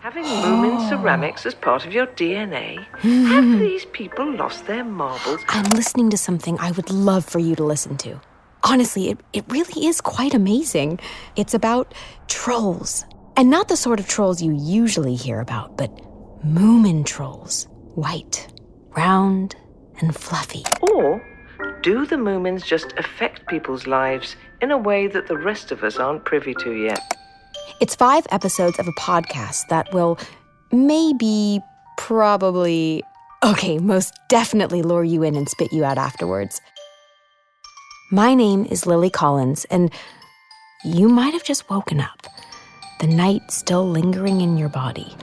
Having Moomin ceramics as part of your DNA? Have these people lost their marbles? I'm listening to something I would love for you to listen to. Honestly, it really is quite amazing. It's about trolls. And not the sort of trolls you usually hear about, but Moomin trolls. White, round, and fluffy. Or do the Moomins just affect people's lives in a way that the rest of us aren't privy to yet? It's 5 episodes of a podcast that will probably, most definitely lure you in and spit you out afterwards. My name is Lily Collins, and you might have just woken up, the night still lingering in your body.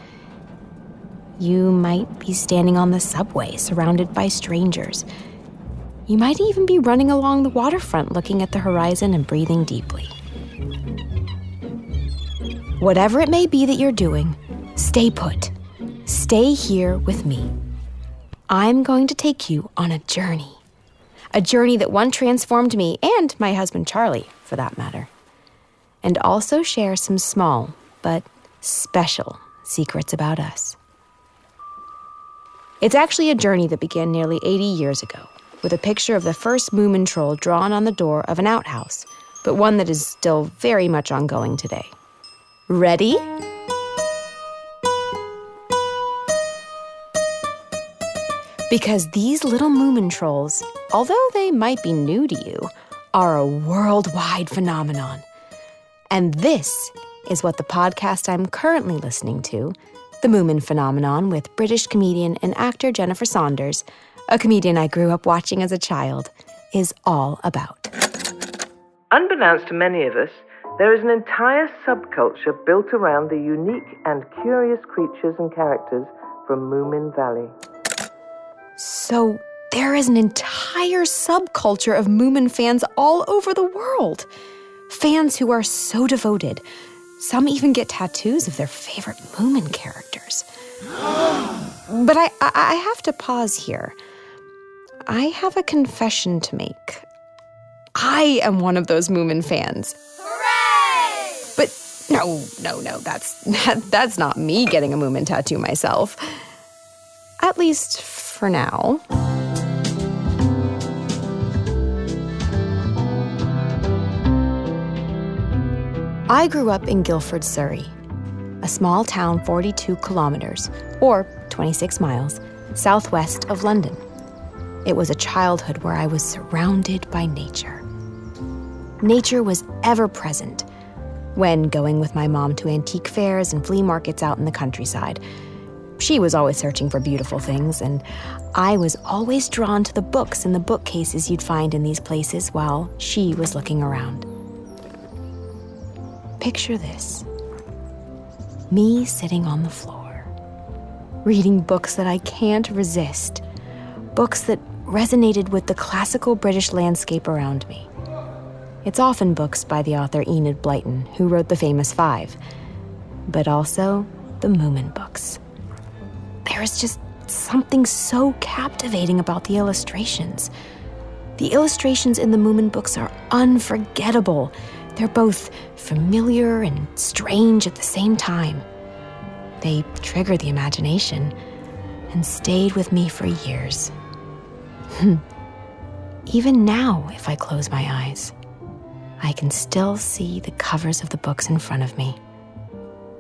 You might be standing on the subway, surrounded by strangers. You might even be running along the waterfront, looking at the horizon and breathing deeply. Whatever it may be that you're doing, stay put. Stay here with me. I'm going to take you on a journey. A journey that one transformed me and my husband Charlie, for that matter. And also share some small but special secrets about us. It's actually a journey that began nearly 80 years ago, with a picture of the first Moomin troll drawn on the door of an outhouse, but one that is still very much ongoing today. Ready? Because these little Moomin trolls, although they might be new to you, are a worldwide phenomenon. And this is what the podcast I'm currently listening to, The Moomin Phenomenon with British comedian and actor Jennifer Saunders, a comedian I grew up watching as a child, is all about. Unbeknownst to many of us, there is an entire subculture built around the unique and curious creatures and characters from Moominvalley. So there is an entire subculture of Moomin fans all over the world. Fans who are so devoted. Some even get tattoos of their favorite Moomin characters. But I have to pause here. I have a confession to make. I am one of those Moomin fans. Hooray! But no, that's not me getting a Moomin tattoo myself. At least for now. I grew up in Guildford, Surrey, a small town 42 kilometers, or 26 miles, southwest of London. It was a childhood where I was surrounded by nature. Nature was ever present when going with my mom to antique fairs and flea markets out in the countryside. She was always searching for beautiful things, and I was always drawn to the books in the bookcases you'd find in these places while she was looking around. Picture this. Me sitting on the floor, reading books that I can't resist, books that resonated with the classical British landscape around me. It's often books by the author Enid Blyton, who wrote the famous 5, but also the Moomin books. There is just something so captivating about the illustrations. The illustrations in the Moomin books are unforgettable. They're both familiar and strange at the same time. They trigger the imagination and stayed with me for years. Even now, if I close my eyes, I can still see the covers of the books in front of me.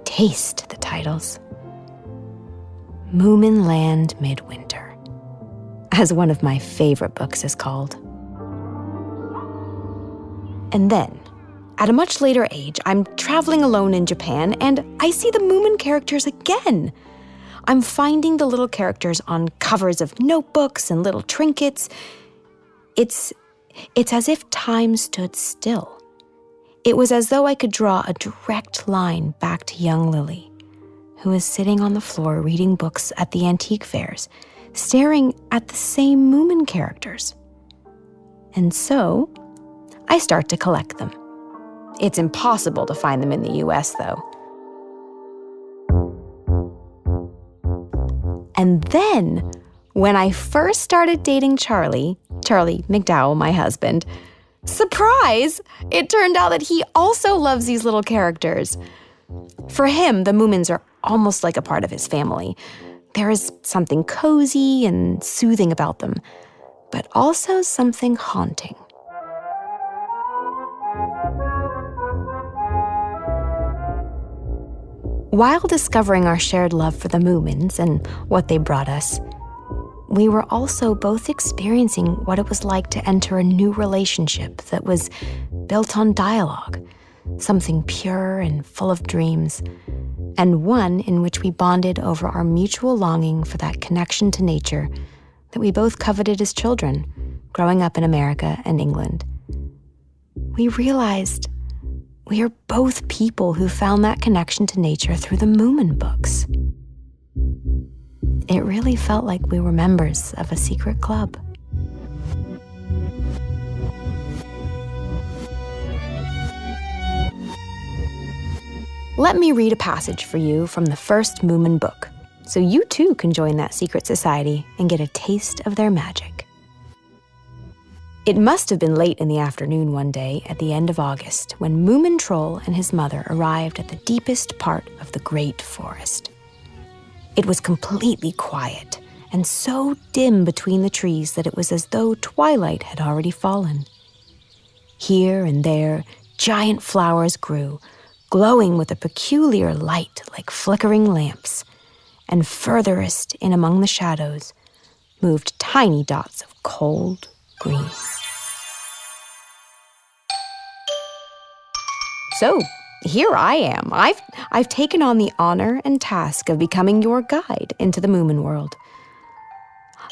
Taste the titles. Moomin Land Midwinter, as one of my favorite books is called. And then, at a much later age, I'm traveling alone in Japan, and I see the Moomin characters again. I'm finding the little characters on covers of notebooks and little trinkets. It's as if time stood still. It was as though I could draw a direct line back to young Lily, who is sitting on the floor reading books at the antique fairs, staring at the same Moomin characters. And so, I start to collect them. It's impossible to find them in the US, though. And then, when I first started dating Charlie McDowell, my husband, surprise! It turned out that he also loves these little characters. For him, the Moomins are almost like a part of his family. There is something cozy and soothing about them, but also something haunting. While discovering our shared love for the Moomins and what they brought us, we were also both experiencing what it was like to enter a new relationship that was built on dialogue, something pure and full of dreams, and one in which we bonded over our mutual longing for that connection to nature that we both coveted as children, growing up in America and England. We realized we are both people who found that connection to nature through the Moomin books. It really felt like we were members of a secret club. Let me read a passage for you from the first Moomin book, so you too can join that secret society and get a taste of their magic. It must have been late in the afternoon one day at the end of August when Moomin Troll and his mother arrived at the deepest part of the great forest. It was completely quiet and so dim between the trees that it was as though twilight had already fallen. Here and there, giant flowers grew, glowing with a peculiar light like flickering lamps, and furthest in among the shadows moved tiny dots of cold green. So, here I am. I've taken on the honor and task of becoming your guide into the Moomin world.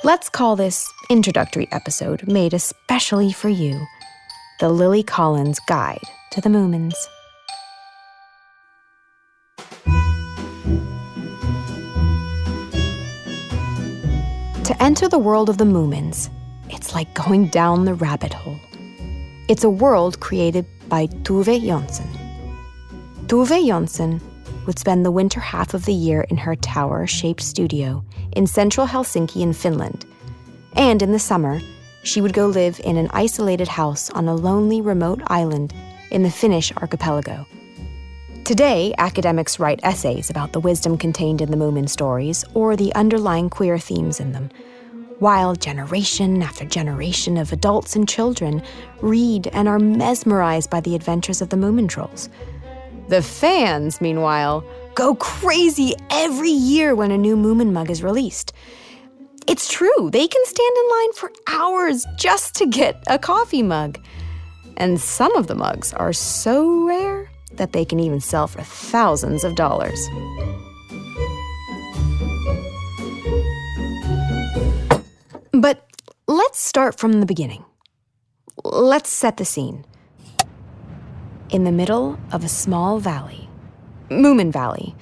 Let's call this introductory episode, made especially for you, the Lily Collins Guide to the Moomins. To enter the world of the Moomins, it's like going down the rabbit hole. It's a world created by Tove Jansson. Tove Jansson would spend the winter half of the year in her tower-shaped studio in central Helsinki in Finland, and in the summer, she would go live in an isolated house on a lonely remote island in the Finnish archipelago. Today, academics write essays about the wisdom contained in the Moomin stories or the underlying queer themes in them, while generation after generation of adults and children read and are mesmerized by the adventures of the Moomin trolls. The fans, meanwhile, go crazy every year when a new Moomin mug is released. It's true, they can stand in line for hours just to get a coffee mug. And some of the mugs are so rare that they can even sell for thousands of dollars. But let's start from the beginning. Let's set the scene. In the middle of a small valley, Moominvalley,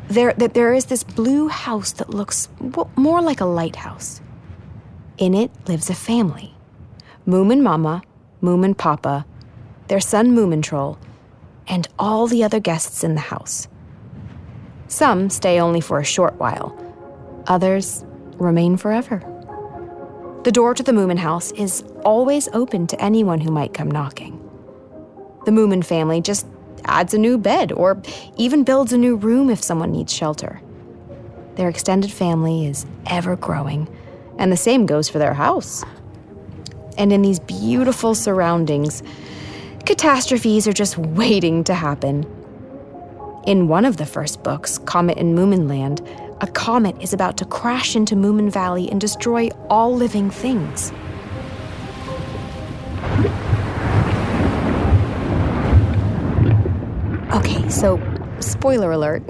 there is this blue house that looks more like a lighthouse. In it lives a family. Moomin Mama, Moomin Papa, their son Moomin Troll, and all the other guests in the house. Some stay only for a short while. Others remain forever. The door to the Moomin house is always open to anyone who might come knocking. The Moomin family just adds a new bed or even builds a new room if someone needs shelter. Their extended family is ever growing, and the same goes for their house. And in these beautiful surroundings, catastrophes are just waiting to happen. In one of the first books, Comet in Moominland, a comet is about to crash into Moominvalley and destroy all living things. Okay, so spoiler alert.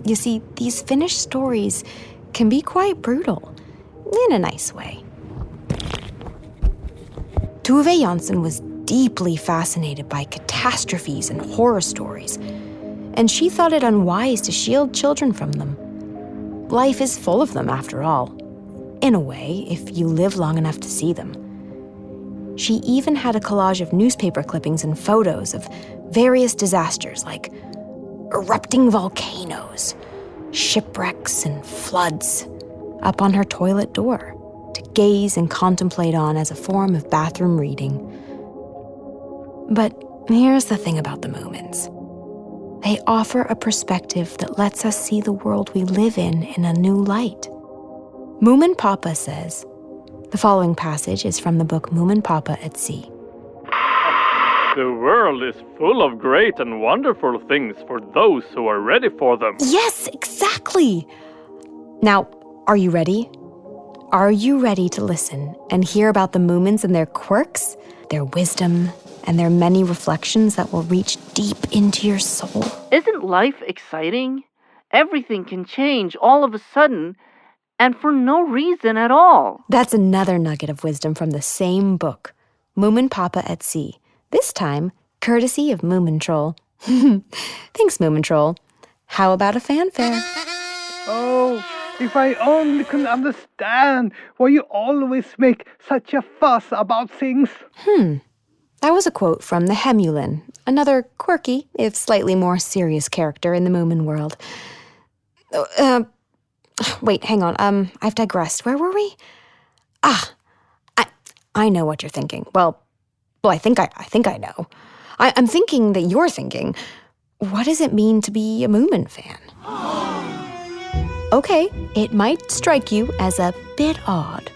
You see, these Finnish stories can be quite brutal, in a nice way. Tove Jansson was deeply fascinated by catastrophes and horror stories, and she thought it unwise to shield children from them. Life is full of them, after all, in a way, if you live long enough to see them. She even had a collage of newspaper clippings and photos of various disasters like erupting volcanoes, shipwrecks, and floods up on her toilet door to gaze and contemplate on as a form of bathroom reading. But here's the thing about the Moomins. They offer a perspective that lets us see the world we live in a new light. Moomin Papa says, the following passage is from the book Moomin Papa at Sea. The world is full of great and wonderful things for those who are ready for them. Yes, exactly! Now, are you ready? Are you ready to listen and hear about the Moomins and their quirks, their wisdom, and their many reflections that will reach deep into your soul? Isn't life exciting? Everything can change all of a sudden and for no reason at all. That's another nugget of wisdom from the same book, Moomin Papa at Sea. This time, courtesy of Moomin Troll. Thanks, Moomin Troll. How about a fanfare? Oh, if I only could understand why you always make such a fuss about things. That was a quote from the Hemulin, another quirky, if slightly more serious character in the Moomin world. Wait, hang on. I've digressed. Where were we? I know what you're thinking. Well, I think I know. I'm thinking that you're thinking, what does it mean to be a Moomin fan? Okay, it might strike you as a bit odd,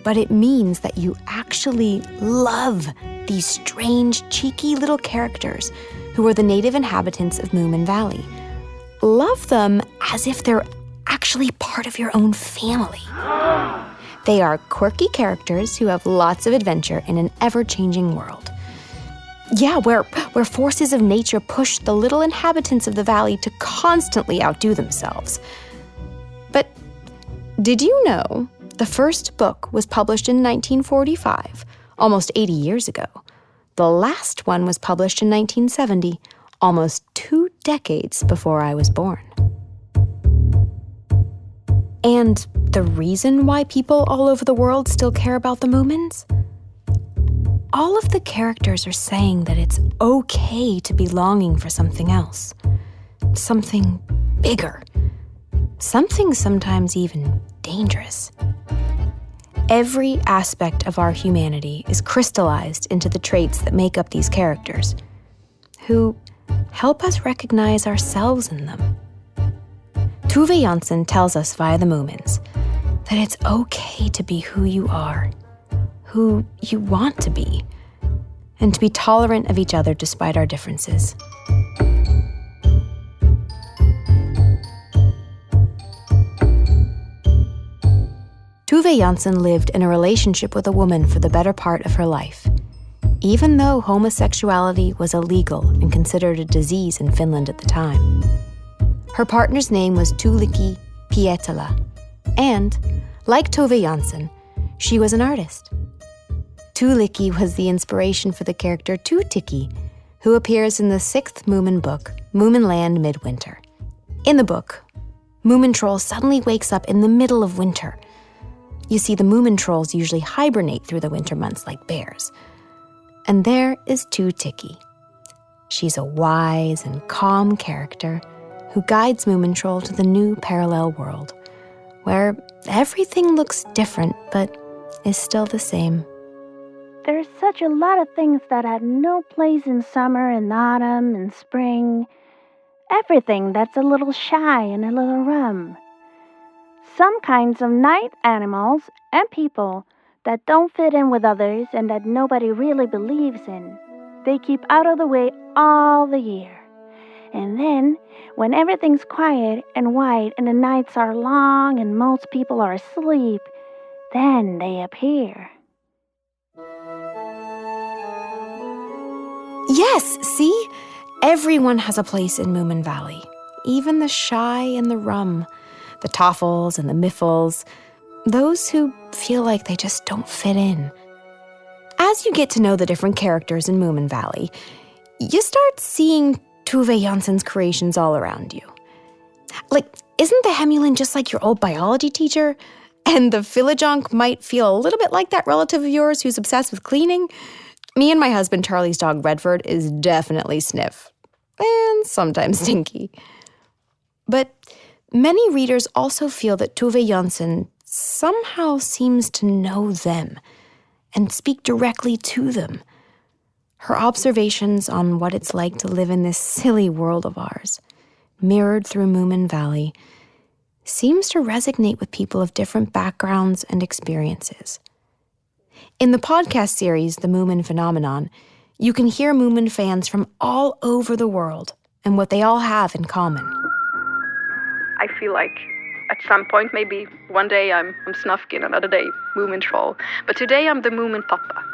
but it means that you actually love these strange, cheeky little characters who are the native inhabitants of Moominvalley. Love them as if they're actually part of your own family. They are quirky characters who have lots of adventure in an ever-changing world. Yeah, where forces of nature push the little inhabitants of the valley to constantly outdo themselves. But did you know the first book was published in 1945, almost 80 years ago? The last one was published in 1970, almost 2 decades before I was born. And the reason why people all over the world still care about the Moomins? All of the characters are saying that it's okay to be longing for something else, something bigger, something sometimes even dangerous. Every aspect of our humanity is crystallized into the traits that make up these characters, who help us recognize ourselves in them. Tove Jansson tells us via the Moomins that it's okay to be who you are, who you want to be, and to be tolerant of each other despite our differences. Tove Jansson lived in a relationship with a woman for the better part of her life, even though homosexuality was illegal and considered a disease in Finland at the time. Her partner's name was Tuulikki Pietala, and, like Tove Jansson, she was an artist. Tuulikki was the inspiration for the character Tuutikki, who appears in the 6th Moomin book, Moominland Midwinter. In the book, Moomin Troll suddenly wakes up in the middle of winter. You see, the Moomin Trolls usually hibernate through the winter months like bears. And there is Tuutikki. She's a wise and calm character who guides Moomin Troll to the new parallel world, where everything looks different but is still the same. There's such a lot of things that had no place in summer and autumn and spring. Everything that's a little shy and a little rum. Some kinds of night animals and people that don't fit in with others and that nobody really believes in. They keep out of the way all the year. And then, when everything's quiet and white and the nights are long and most people are asleep, then they appear. Yes, see? Everyone has a place in Moominvalley. Even the shy and the rum, the toffles and the miffles, those who feel like they just don't fit in. As you get to know the different characters in Moominvalley, you start seeing Tove Jansson's creations all around you. Like, isn't the Hemulin just like your old biology teacher? And the Philojonk might feel a little bit like that relative of yours who's obsessed with cleaning? Me and my husband Charlie's dog Redford is definitely Sniff. And sometimes Stinky. But many readers also feel that Tove Jansson somehow seems to know them and speak directly to them. Her observations on what it's like to live in this silly world of ours, mirrored through Moominvalley, seems to resonate with people of different backgrounds and experiences. In the podcast series, The Moomin Phenomenon, you can hear Moomin fans from all over the world and what they all have in common. I feel like at some point, maybe one day I'm Snufkin, another day Moomin Troll, but today I'm the Moomin Papa.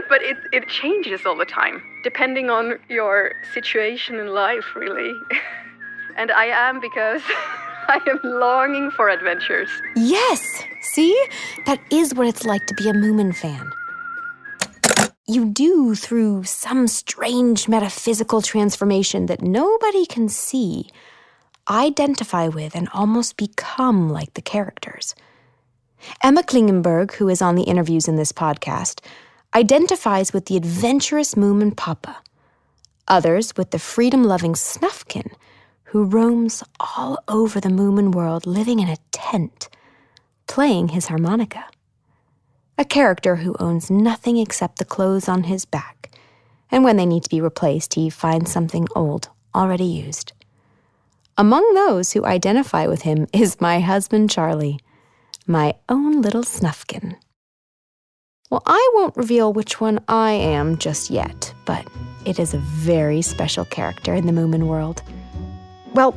But it changes all the time, depending on your situation in life, really. And I am because I am longing for adventures. Yes! See? That is what it's like to be a Moomin fan. You do, through some strange metaphysical transformation that nobody can see, identify with and almost become like the characters. Emma Klingenberg, who is on the interviews in this podcast, identifies with the adventurous Moomin Papa. Others with the freedom-loving Snufkin, who roams all over the Moomin world living in a tent, playing his harmonica. A character who owns nothing except the clothes on his back, and when they need to be replaced, he finds something old, already used. Among those who identify with him is my husband Charlie, my own little Snufkin. Well, I won't reveal which one I am just yet, but it is a very special character in the Moomin world. Well,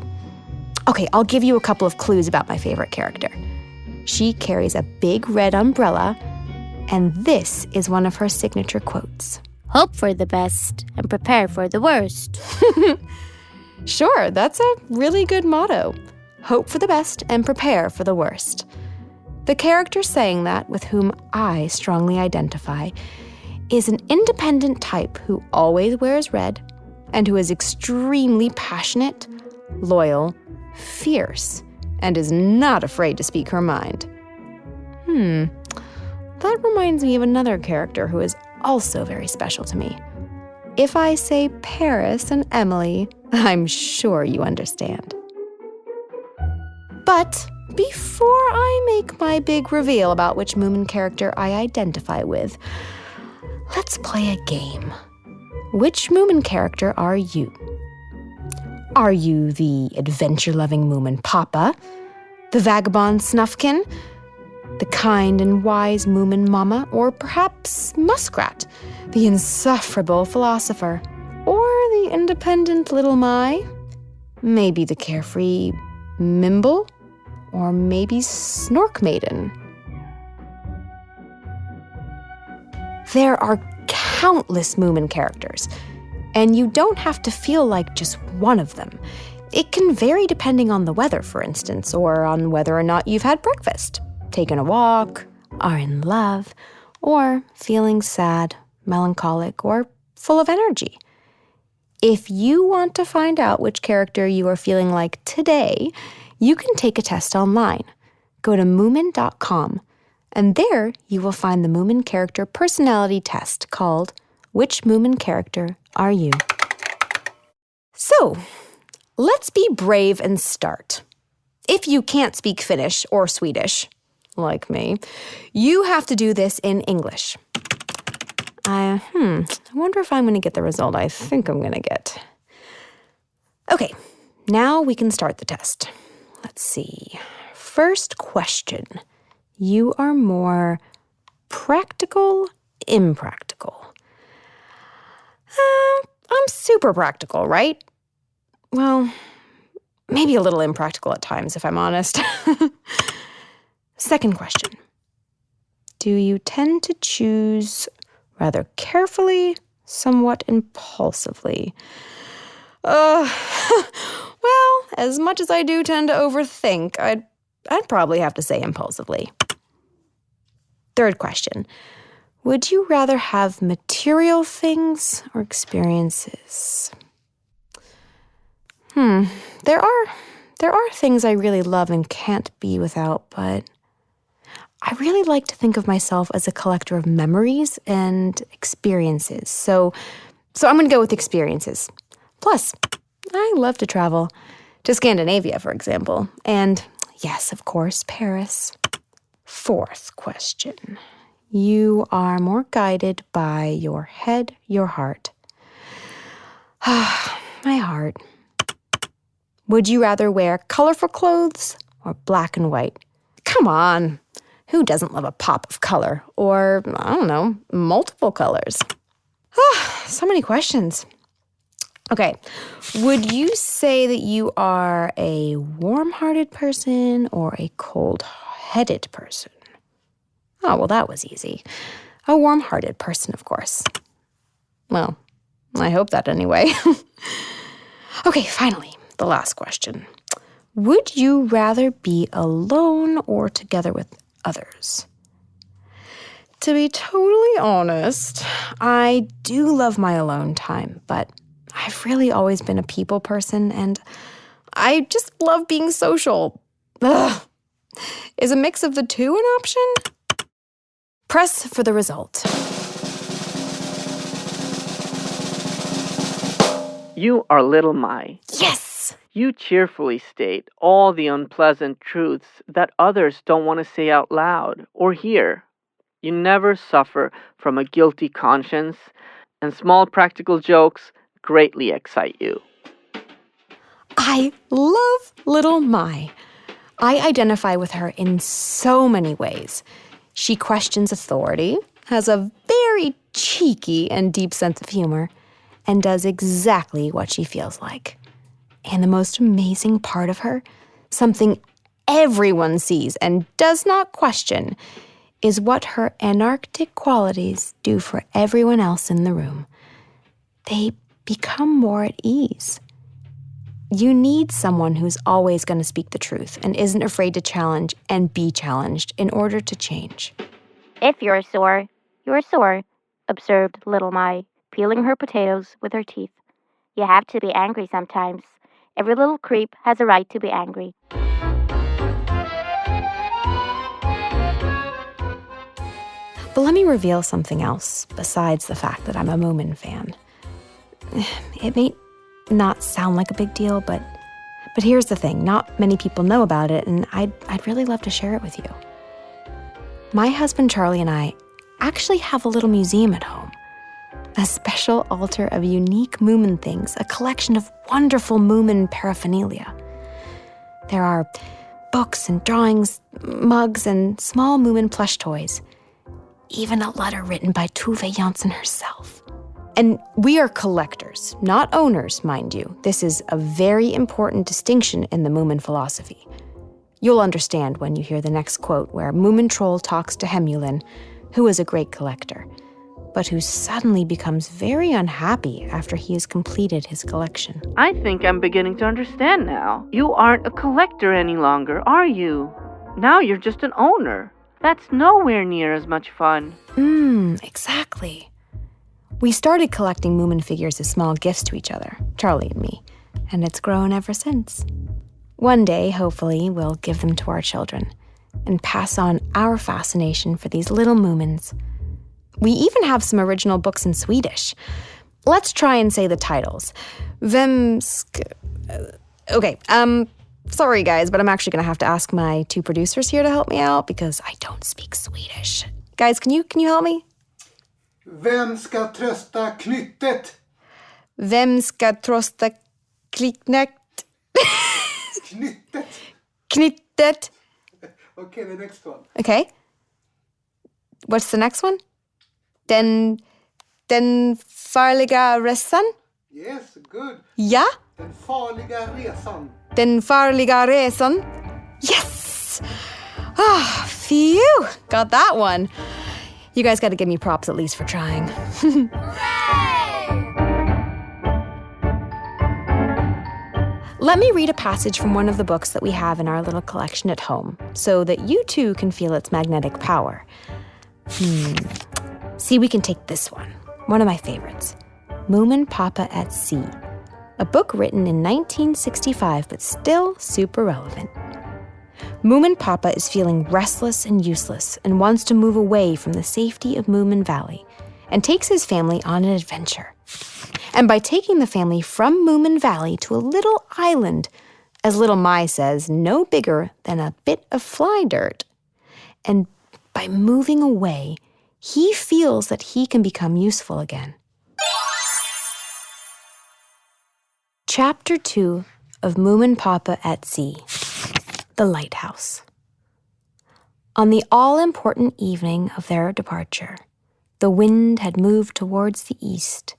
okay, I'll give you a couple of clues about my favorite character. She carries a big red umbrella, and this is one of her signature quotes. Hope for the best and prepare for the worst. Sure, that's a really good motto. Hope for the best and prepare for the worst. The character saying that, with whom I strongly identify, is an independent type who always wears red and who is extremely passionate, loyal, fierce, and is not afraid to speak her mind. That reminds me of another character who is also very special to me. If I say Paris and Emily, I'm sure you understand. But before I make my big reveal about which Moomin character I identify with, let's play a game. Which Moomin character are you? Are you the adventure-loving Moomin Papa, the vagabond Snufkin, the kind and wise Moomin Mama, or perhaps Muskrat, the insufferable philosopher, or the independent little Mai? Maybe the carefree Mimble, or maybe Snork Maiden. There are countless Moomin characters, and you don't have to feel like just one of them. It can vary depending on the weather, for instance, or on whether or not you've had breakfast, taken a walk, are in love, or feeling sad, melancholic, or full of energy. If you want to find out which character you are feeling like today, you can take a test online. Go to Moomin.com, and there you will find the Moomin character personality test called Which Moomin Character Are You? So, let's be brave and start. If you can't speak Finnish or Swedish, like me, you have to do this in English. I wonder if I'm going to get the result I think I'm going to get. Okay, now we can start the test. Let's see. First question. You are more practical, impractical? I'm super practical, right? Well, maybe a little impractical at times, if I'm honest. Second question. Do you tend to choose rather carefully, somewhat impulsively? Well, as much as I do tend to overthink, I'd probably have to say impulsively. Third question. Would you rather have material things or experiences? There are things I really love and can't be without, but I really like to think of myself as a collector of memories and experiences. So I'm going to go with experiences. Plus, I love to travel. To Scandinavia, for example. And yes, of course, Paris. Fourth question. You are more guided by your head, your heart. My heart. Would you rather wear colorful clothes or black and white? Come on. Who doesn't love a pop of color? Or, I don't know, multiple colors? So many questions. Okay, would you say that you are a warm-hearted person or a cold-headed person? Oh, well, that was easy. A warm-hearted person, of course. Well, I hope that anyway. Okay, finally, the last question. Would you rather be alone or together with others? To be totally honest, I do love my alone time, but I've really always been a people person, and I just love being social. Ugh. Is a mix of the two an option? Press for the result. You are little Mai. Yes! You cheerfully state all the unpleasant truths that others don't want to say out loud or hear. You never suffer from a guilty conscience, and small practical jokes greatly excite you. I love little Mai. I identify with her in so many ways. She questions authority, has a very cheeky and deep sense of humor, and does exactly what she feels like. And the most amazing part of her, something everyone sees and does not question, is what her anarchic qualities do for everyone else in the room. They become more at ease. You need someone who's always going to speak the truth and isn't afraid to challenge and be challenged in order to change. If you're sore, observed little Mai, peeling her potatoes with her teeth. You have to be angry sometimes. Every little creep has a right to be angry. But let me reveal something else besides the fact that I'm a Moomin fan. It may not sound like a big deal, but here's the thing. Not many people know about it, and I'd really love to share it with you. My husband Charlie and I actually have a little museum at home. A special altar of unique Moomin things, a collection of wonderful Moomin paraphernalia. There are books and drawings, mugs, and small Moomin plush toys. Even a letter written by Tove Jansson herself. And we are collectors, not owners, mind you. This is a very important distinction in the Moomin philosophy. You'll understand when you hear the next quote where Moomin Troll talks to Hemulin, who is a great collector, but who suddenly becomes very unhappy after he has completed his collection. I think I'm beginning to understand now. You aren't a collector any longer, are you? Now you're just an owner. That's nowhere near as much fun. Exactly. We started collecting Moomin figures as small gifts to each other, Charlie and me, and it's grown ever since. One day, hopefully, we'll give them to our children and pass on our fascination for these little Moomins. We even have some original books in Swedish. Let's try and say the titles. Sorry guys, but I'm actually going to have to ask my two producers here to help me out because I don't speak Swedish. Guys, can you help me? Vem ska trösta knyttet? Vem ska trösta knyttet? Knyttet. Knyttet. Okay, the next one. Okay. What's the next one? Den farliga resan? Yes, good. Ja? Den farliga resan. Den farliga resan? Yes! Phew! Got that one. You guys got to give me props at least for trying. Let me read a passage from one of the books that we have in our little collection at home so that you too can feel its magnetic power. See, we can take this one of my favorites. Moomin Papa at Sea, a book written in 1965 but still super relevant. Moomin Papa is feeling restless and useless and wants to move away from the safety of Moominvalley and takes his family on an adventure. And by taking the family from Moominvalley to a little island, as little Mai says, no bigger than a bit of fly dirt, and by moving away, he feels that he can become useful again. Chapter 2 of Moomin Papa at Sea, The Lighthouse. On the all-important evening of their departure, the wind had moved towards the east.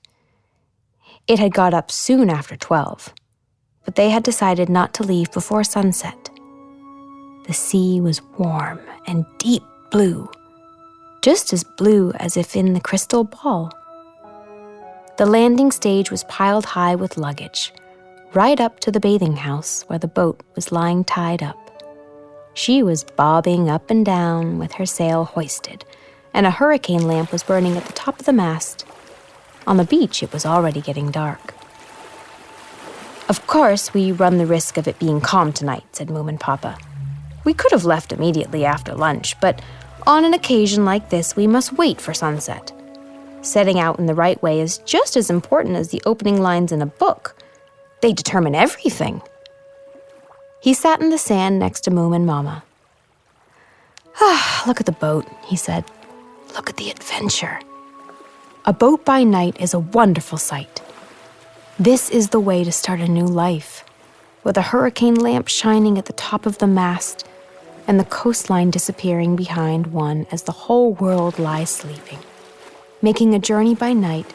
It had got up soon after 12, but they had decided not to leave before sunset. The sea was warm and deep blue, just as blue as if in the crystal ball. The landing stage was piled high with luggage, right up to the bathing house where the boat was lying tied up. She was bobbing up and down with her sail hoisted, and a hurricane lamp was burning at the top of the mast. On the beach, it was already getting dark. "Of course, we run the risk of it being calm tonight," said Moomin Papa. "We could have left immediately after lunch, but on an occasion like this, we must wait for sunset. Setting out in the right way is just as important as the opening lines in a book. They determine everything." He sat in the sand next to Moomin Mama. "Look at the boat," he said. "Look at the adventure. A boat by night is a wonderful sight. This is the way to start a new life, with a hurricane lamp shining at the top of the mast and the coastline disappearing behind one as the whole world lies sleeping. Making a journey by night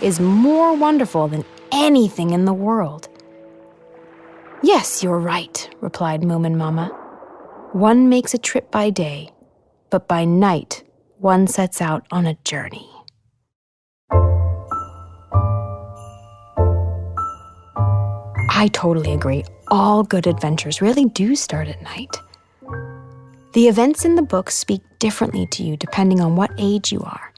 is more wonderful than anything in the world." "Yes, you're right," replied Moomin Mama. "One makes a trip by day, but by night one sets out on a journey." I totally agree. All good adventures really do start at night. The events in the book speak differently to you depending on what age you are.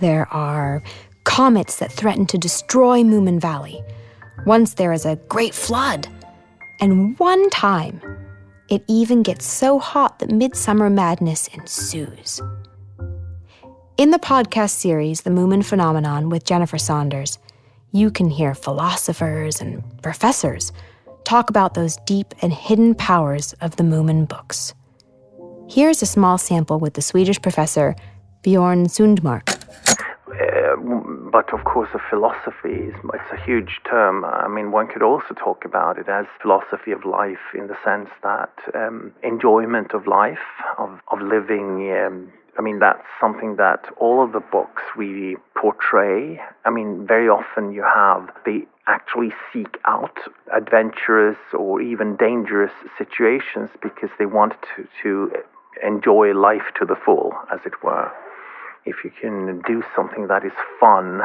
There are comets that threaten to destroy Moominvalley. Once there is a great flood. And one time, it even gets so hot that midsummer madness ensues. In the podcast series, The Moomin Phenomenon with Jennifer Saunders, you can hear philosophers and professors talk about those deep and hidden powers of the Moomin books. Here's a small sample with the Swedish professor Bjorn Sundmark. But of course, a philosophy it's a huge term. I mean, one could also talk about it as philosophy of life in the sense that enjoyment of life, of living. I mean, that's something that all of the books really portray. I mean, very often they actually seek out adventurous or even dangerous situations because they want to enjoy life to the full, as it were. If you can do something that is fun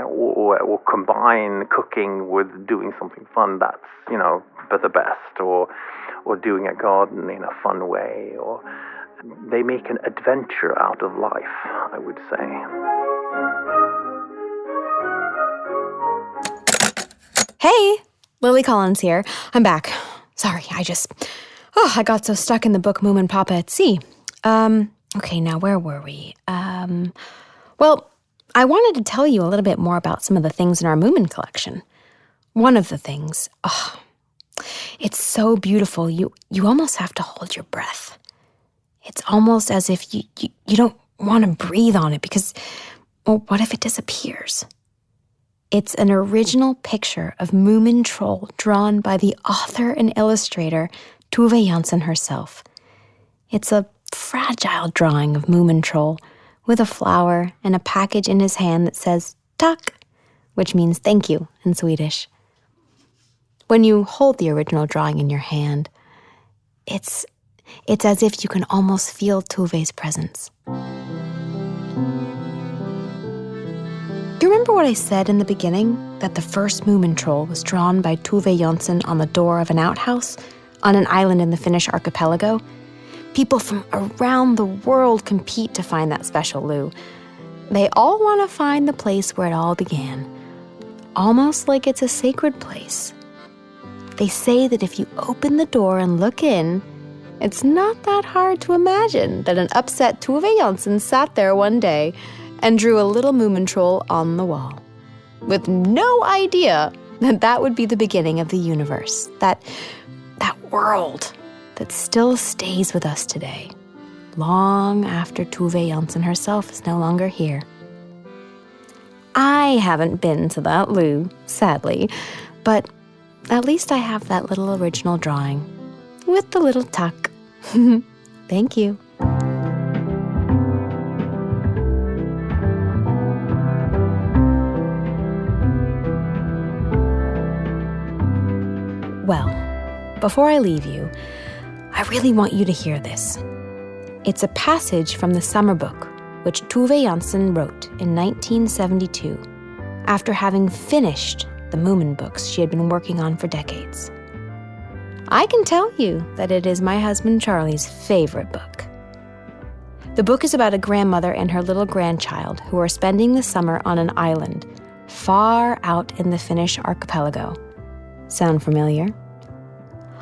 or combine cooking with doing something fun, that's, the best. Or doing a garden in a fun way. Or they make an adventure out of life, I would say. Hey, Lily Collins here. I'm back. Sorry, I got so stuck in the book Moomin Papa at Sea. Okay, now where were we? Well, I wanted to tell you a little bit more about some of the things in our Moomin collection. One of the things, it's so beautiful, you almost have to hold your breath. It's almost as if you don't want to breathe on it because, well, what if it disappears? It's an original picture of Moomin Troll drawn by the author and illustrator Tove Jansson herself. It's a fragile drawing of Moomin Troll with a flower and a package in his hand that says tack, which means thank you in Swedish. When you hold the original drawing in your hand, it's as if you can almost feel Tove's presence. Do you remember what I said in the beginning? That the first Moomin Troll was drawn by Tove Jansson on the door of an outhouse on an island in the Finnish archipelago? People from around the world compete to find that special loo. They all want to find the place where it all began, almost like it's a sacred place. They say that if you open the door and look in, it's not that hard to imagine that an upset Tove Jansson sat there one day and drew a little Moomin Troll on the wall, with no idea that would be the beginning of the universe, that world that still stays with us today, long after Tove Jansson herself is no longer here. I haven't been to that loo, sadly, but at least I have that little original drawing with the little tuck. Thank you. Well, before I leave you, I really want you to hear this. It's a passage from the summer book, which Tove Jansson wrote in 1972, after having finished the Moomin books she had been working on for decades. I can tell you that it is my husband Charlie's favorite book. The book is about a grandmother and her little grandchild who are spending the summer on an island far out in the Finnish archipelago. Sound familiar?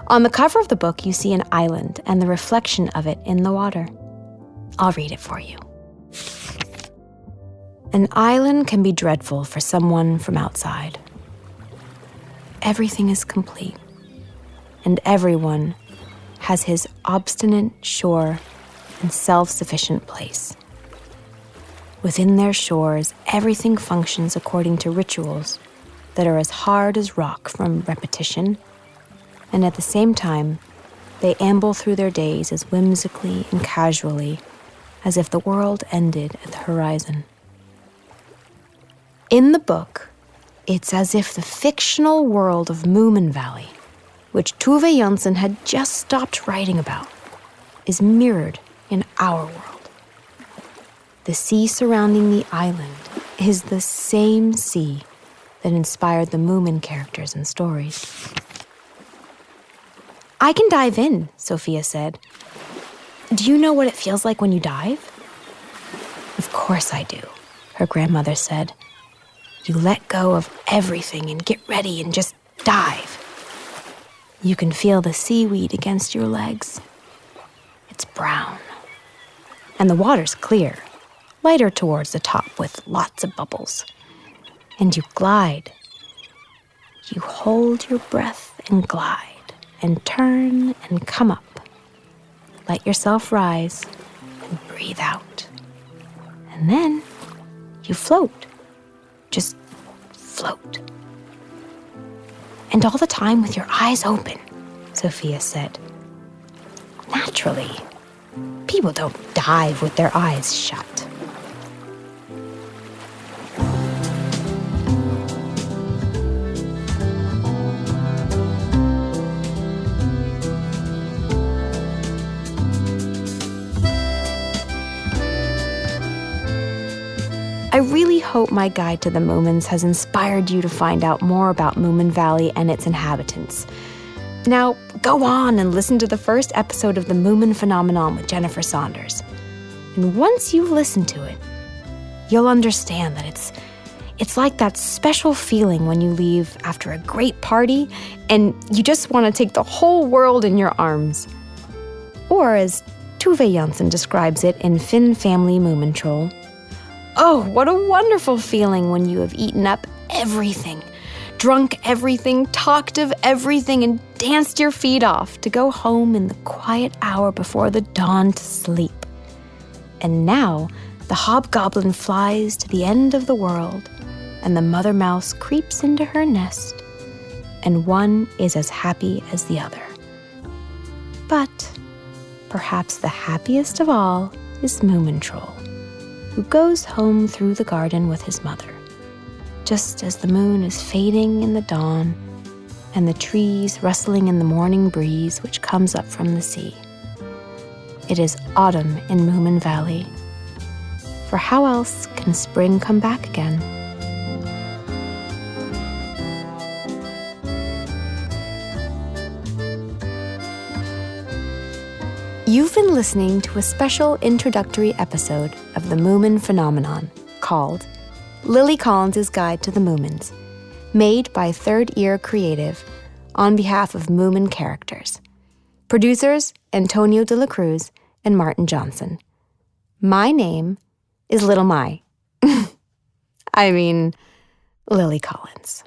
On the cover of the book, you see an island and the reflection of it in the water. I'll read it for you. An island can be dreadful for someone from outside. Everything is complete, and everyone has his obstinate, sure, and self-sufficient place. Within their shores, everything functions according to rituals that are as hard as rock from repetition, and at the same time, they amble through their days as whimsically and casually as if the world ended at the horizon. In the book, it's as if the fictional world of Moominvalley, which Tove Jansson had just stopped writing about, is mirrored in our world. The sea surrounding the island is the same sea that inspired the Moomin characters and stories. I can dive in, Sophia said. Do you know what it feels like when you dive? Of course I do, her grandmother said. You let go of everything and get ready and just dive. You can feel the seaweed against your legs. It's brown. And the water's clear, lighter towards the top with lots of bubbles. And you glide. You hold your breath and glide and turn and come up. Let yourself rise and breathe out. And then you float. Just float. And all the time with your eyes open, Sophia said. Naturally, people don't dive with their eyes shut. I really hope my guide to the Moomins has inspired you to find out more about Moominvalley and its inhabitants. Now, go on and listen to the first episode of the Moomin Phenomenon with Jennifer Saunders. And once you've listened to it, you'll understand that it's like that special feeling when you leave after a great party and you just want to take the whole world in your arms. Or as Tove Jansson describes it in Finn Family Moomin Troll, oh, what a wonderful feeling when you have eaten up everything, drunk everything, talked of everything, and danced your feet off to go home in the quiet hour before the dawn to sleep. And now the hobgoblin flies to the end of the world, and the mother mouse creeps into her nest, and one is as happy as the other. But perhaps the happiest of all is Moomin Troll, who goes home through the garden with his mother, just as the moon is fading in the dawn and the trees rustling in the morning breeze which comes up from the sea. It is autumn in Moominvalley, for how else can spring come back again? You've been listening to a special introductory episode of the Moomin Phenomenon called Lily Collins' Guide to the Moomins, made by Third Ear Creative on behalf of Moomin characters. Producers Antonio de la Cruz and Martin Johnson. My name is Little Mai. I mean, Lily Collins.